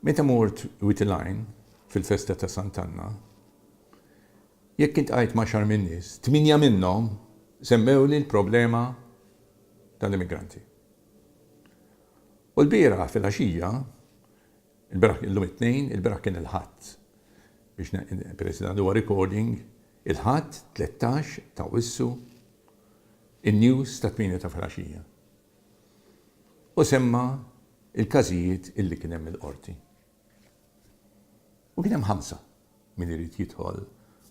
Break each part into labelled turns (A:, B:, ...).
A: Meta mort Wied-il-Għajn fil-festa ta' Sant Anna, jekk iltqajt ma' xar min-nies, tminja minnhom semmewlu il-problema tal-immigranti. U l-bieraħ fil-għaxija, il-bieraħ illum it-tnejn, il-bieraħ kien il-ħadd. Biex President huwa recording, il-ħadd 13 ta' Wissu, in-news ta' 8 ta' fil-għaxija. U semma il-każijiet illi kien hemm il-qorti. U kien hemm 5 min irid jidħol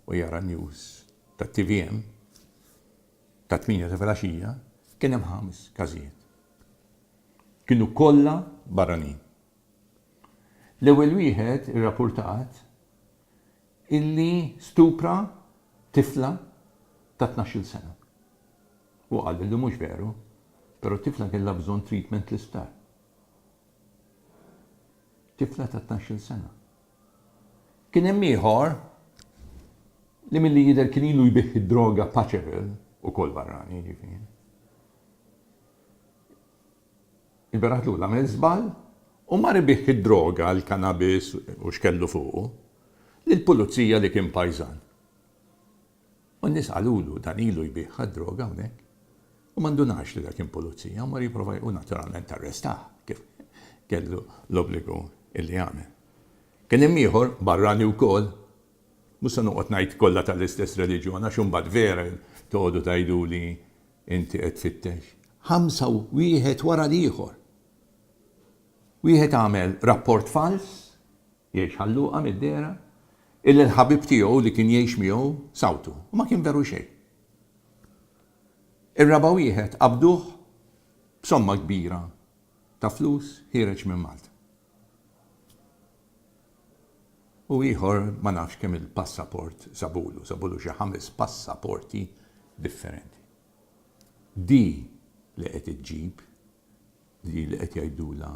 A: u jara news ta' TVM ta' 8 ta' fil-għaxija, kien hemm 5 każijiet. Kienu kollha barranin. L-ewwel wieħed irrappurtat illi stupra tifla ta' 12 sena. U qal li mhux veru, però tifla kellha bżonn treatment l-isptar. Tifla ta' 12 sena. Kien hemm ieħor li milli jidher kien ilu jbieħ id-droga paċevel ukoll barrani ġifieri. Il-beraħ l-ula għamel żball u mar ibieħ id-droga l-kannabis u xkellu fuqu lill-pulizija li kien pajżan. U n-nies qalulu dan ilu jbieħ id-droga hawnhekk u m'għandunax li dak kien pulizija u mar jipprova u naturalment arrestah kif kellu l-obbligu illi jagħmel. Kien hemm ieħor barrani wkoll, mhux se noqgħod ngħid kollha tal-istess reliġjon għax imbagħad vera toqgħodu tgħiduli inti qed tfittex. 5 wieħed wara l-ieħor. Wieħed għamel rapport fals, jgħix ħalluqa mid-dera, illi l-ħabib tiegħu li kien jgħix miegħu sawtu, u ma kien veru xejn. Ir-raba' wieħed qabduh b'somma kbira ta' flus ħireġ minn Malta. U ieħor ma nafx kemm il-passaport sabulu xi 5 passaporti differenti. Di li qed iġġib, di li qed jgħidula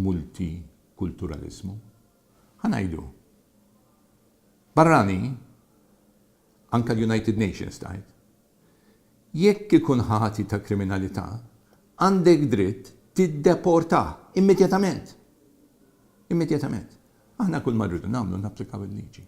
A: multikulturalizmu, ħanajdu. Barrani, anka l-United Nations tajt, jekk ikun ħati ta' kriminalità, għandek dritt tiddeportah immedjatament. Immedjatament. Aħna kull ma rridu nagħmlu napplikaw il-liġi.